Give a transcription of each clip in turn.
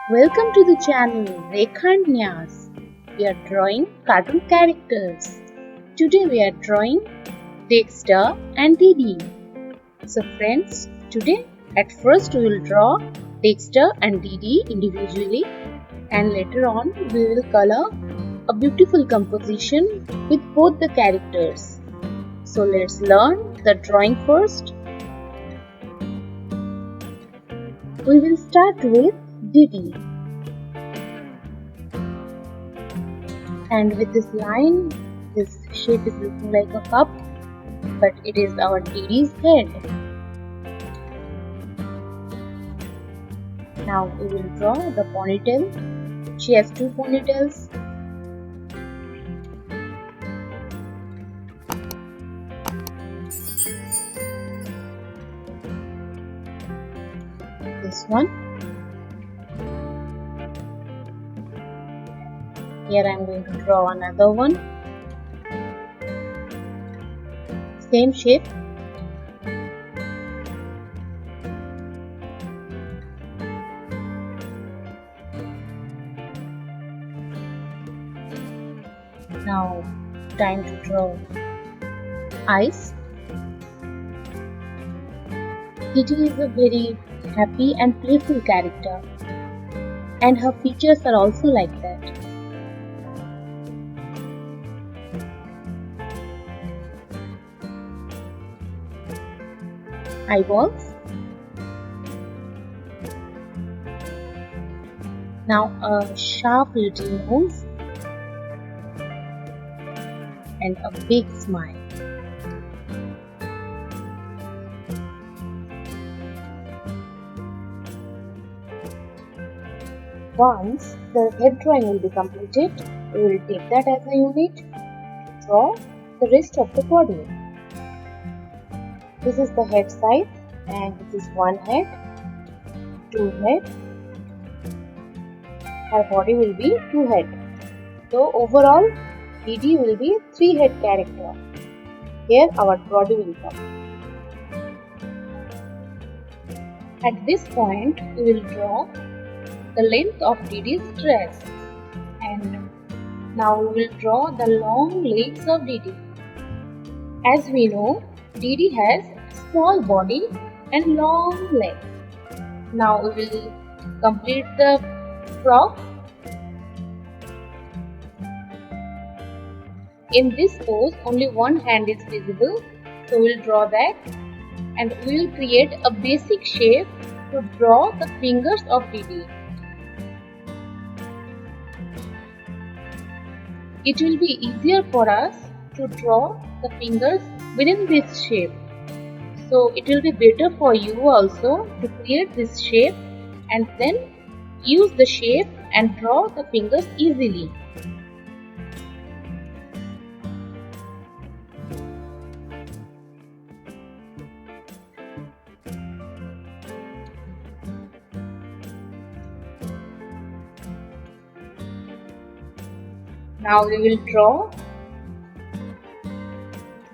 Welcome to the channel Rekha and Nyas. We are drawing cartoon characters. Today we are drawing Dexter and DeeDee. So friends, today at first we will draw Dexter and DeeDee individually, and later on we will color a beautiful composition with both the characters. So let's learn the drawing first. We will start with DeeDee. And with this line, this shape is looking like a cup, but it is our DeeDee's head. Now we will draw the ponytail. She has two ponytails. This one. Here I am going to draw another one. Same shape. Now time to draw eyes. DeeDee is a very happy and playful character, and her features are also like that. Eyeballs. Now a sharp little nose and a big smile. Once the head drawing will be completed, we will take that as a unit, draw the rest of the body. This is the head side, and this is one head, two head. Her body will be two head. So overall, DeeDee will be three head character. Here our body will come. At this point, we will draw the length of DeeDee's dress, and now we will draw the long legs of DeeDee. As we know, DeeDee has small body and long legs. Now we will complete the frock. In this pose, only one hand is visible, so we will draw that, and we will create a basic shape to draw the fingers of DeeDee. It will be easier for us to draw the fingers within this shape. So it will be better for you also to create this shape and then use the shape and draw the fingers easily. Now we will draw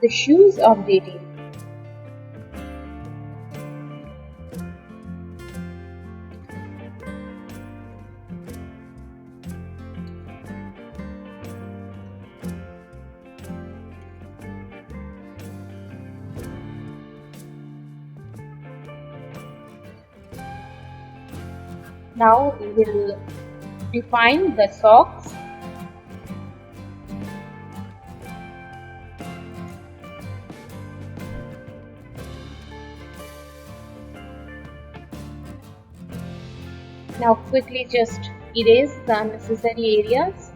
the shoes of DeeDee. Now we will define the socks. Now quickly just erase the unnecessary areas.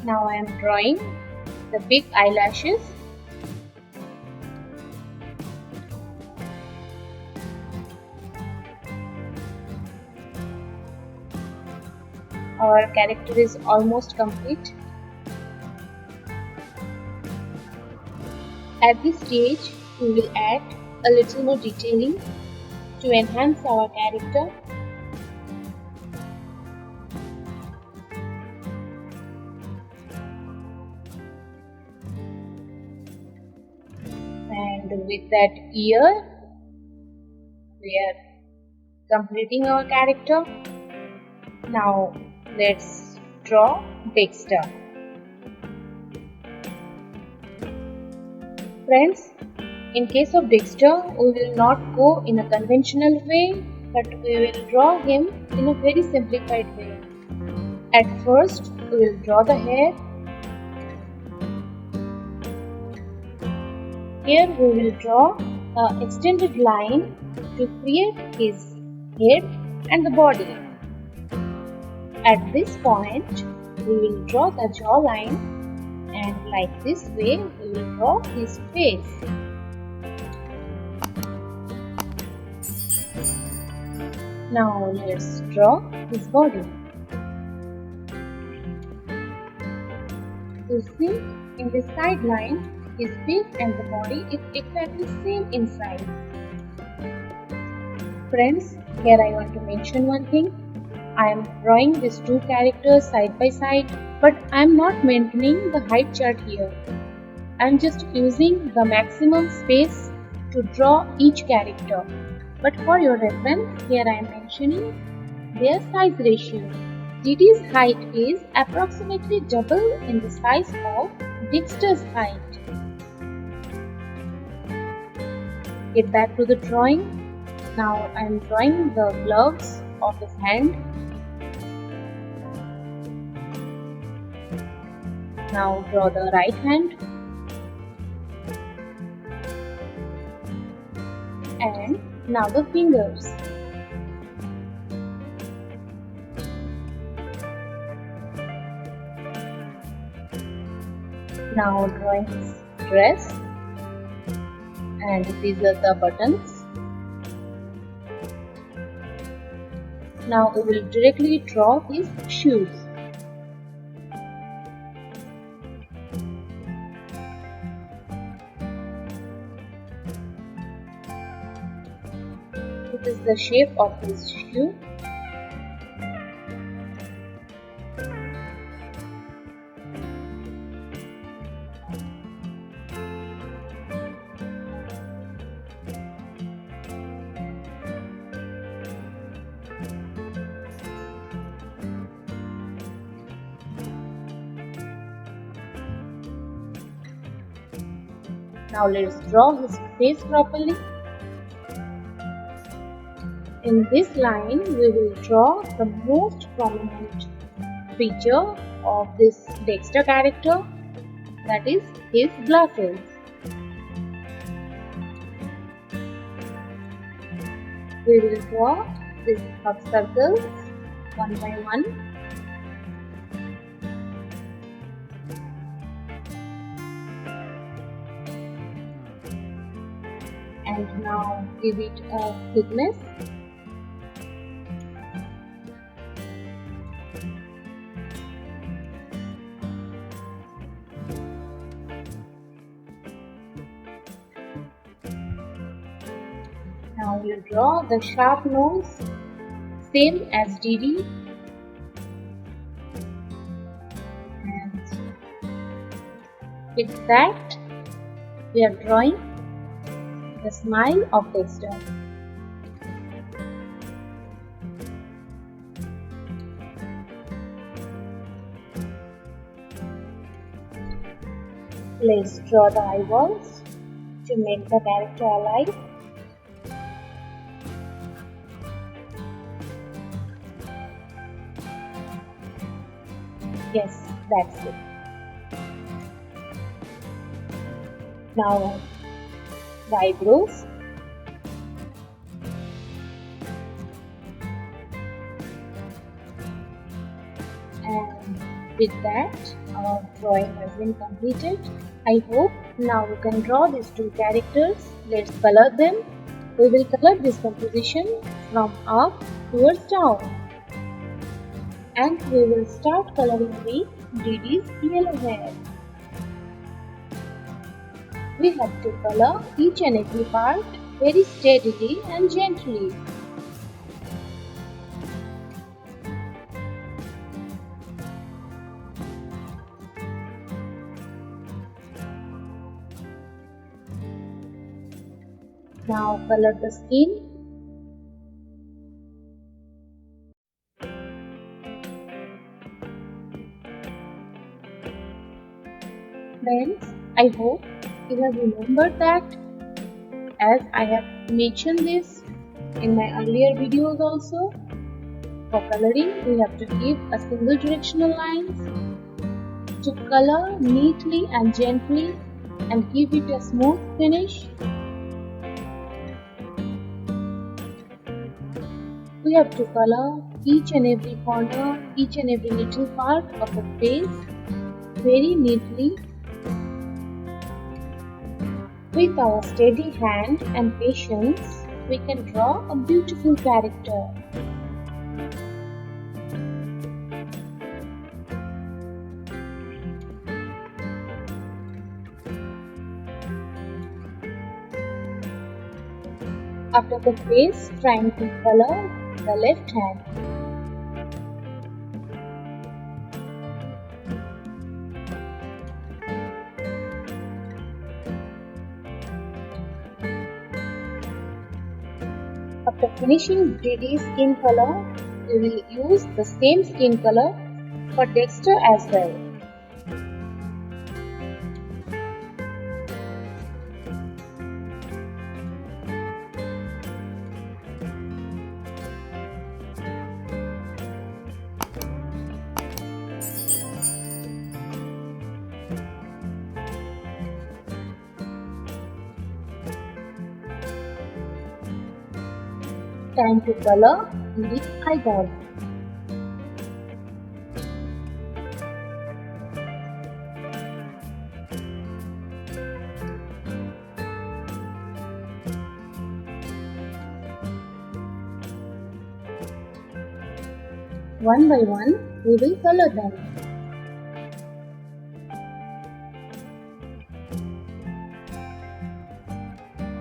Now I am drawing the big eyelashes. Our character is almost complete. At this stage, we will add a little more detailing to enhance our character. And with that ear, we are completing our character. Now let's draw Dexter. Friends, in case of Dexter, we will not go in a conventional way, but we will draw him in a very simplified way. At first, we will draw the hair. Here we will draw an extended line to create his head and the body. At this point, we will draw the jawline, and like this way we will draw his face. Now let's draw his body. You see, in this side line, his face and the body is exactly same in size. Friends, here I want to mention one thing. I am drawing these two characters side by side, but I am not maintaining the height chart here. I am just using the maximum space to draw each character. But for your reference, here I am mentioning their size ratio. DeeDee's height is approximately double in the size of Dexter's height. Get back to the drawing. Now I am drawing the gloves of his hand. Now draw the right hand. And now the fingers. Now drawing his dress, and these are the buttons. Now we will directly draw his shoes. This is the shape of his shoe. Now let's draw his face properly. In this line, we will draw the most prominent feature of this Dexter character, that is his glasses. We will draw these half circles one by one. And now give it a thickness. Now we'll draw the sharp nose, same as DeeDee. And with that, we are drawing the smile of Dexter. Let's draw the eyeballs to make the character alive. Yes, that's it. Now the eyebrows. And with that, our drawing has been completed. I hope now we can draw these two characters. Let's color them. We will color this composition from up towards down. And we will start coloring with DeeDee's yellow hair. We have to color each and every part very steadily and gently. Now color the skin Friends, I hope you have remembered that, as I have mentioned this in my earlier videos also. For coloring, we have to give a single directional lines to color neatly and gently and give it a smooth finish. We have to color each and every corner, each and every little part of the face very neatly. With our steady hand and patience, we can draw a beautiful character. After the face, trying to color the left hand. After finishing DeeDee's skin color, we will use the same skin color for Dexter as well. Time to color DeeDee's eyeball. One by one, we will color them.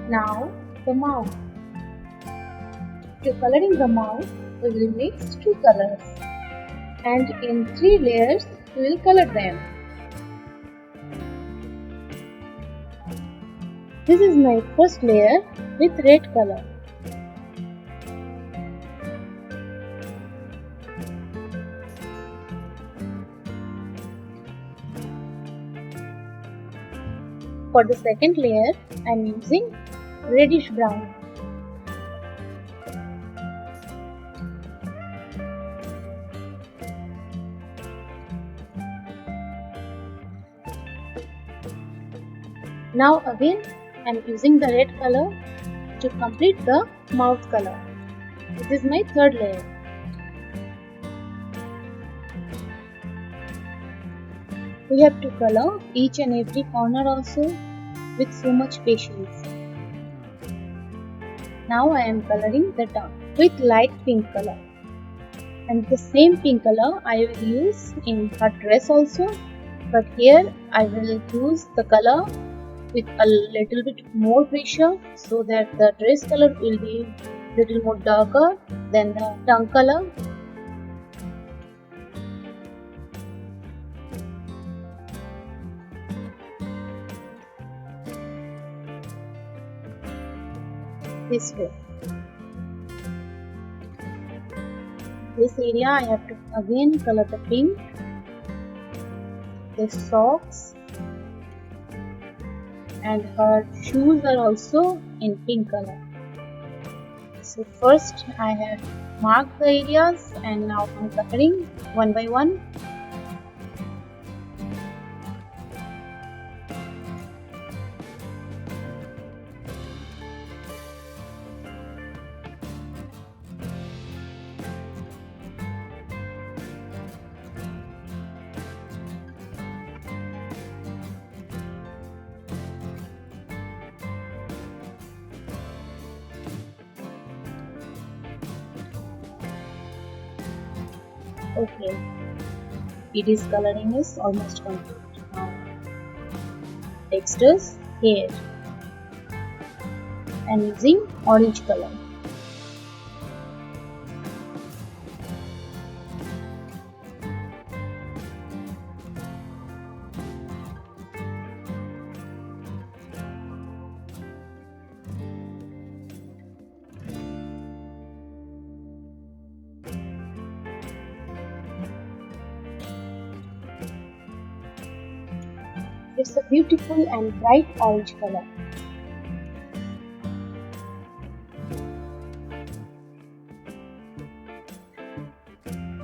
Now, the mouth. To coloring the mouth, we will mix two colors, and in 3 layers, we will color them. This is my first layer with red color. For the second layer, I am using reddish brown. Now again, I am using the red color to complete the mouth color. This is my third layer. We have to color each and every corner also with so much patience. Now I am coloring the tongue with light pink color. And the same pink color I will use in her dress also. But here I will use the color with a little bit more pressure so that the dress color will be little more darker than the tongue color. This way. This area I have to again color the pink, the socks, and her shoes are also in pink color. So first I have marked the areas and now I'm coloring one by one. Okay, DeeDee's coloring is almost complete. Now, Dexter's hair. I'm using orange color. It's a beautiful and bright orange color.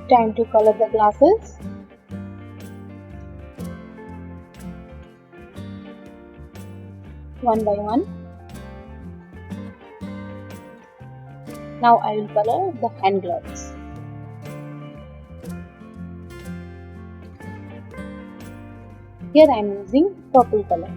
Time to color the glasses. One by one. Now I will color the hand gloves. Here I am using purple color.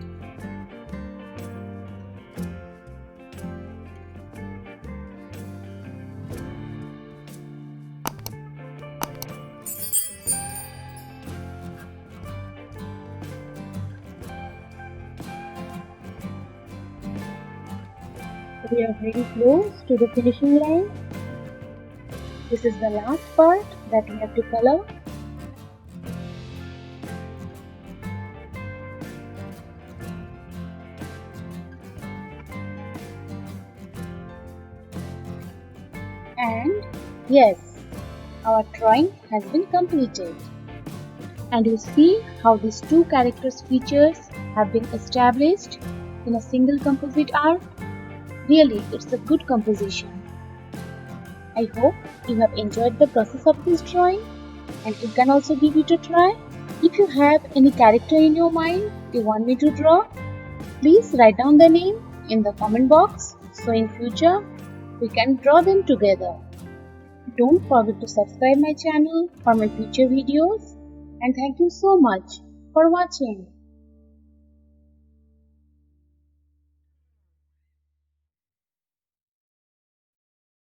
We are very close to the finishing line. This is the last part that we have to color. And yes, our drawing has been completed. And you see how these two characters' features have been established in a single composite art. Really, it's a good composition. I hope you have enjoyed the process of this drawing and you can also give it a try. If you have any character in your mind you want me to draw, please write down the name in the comment box so in future we can draw them together. Don't forget to subscribe my channel for my future videos and thank you so much for watching.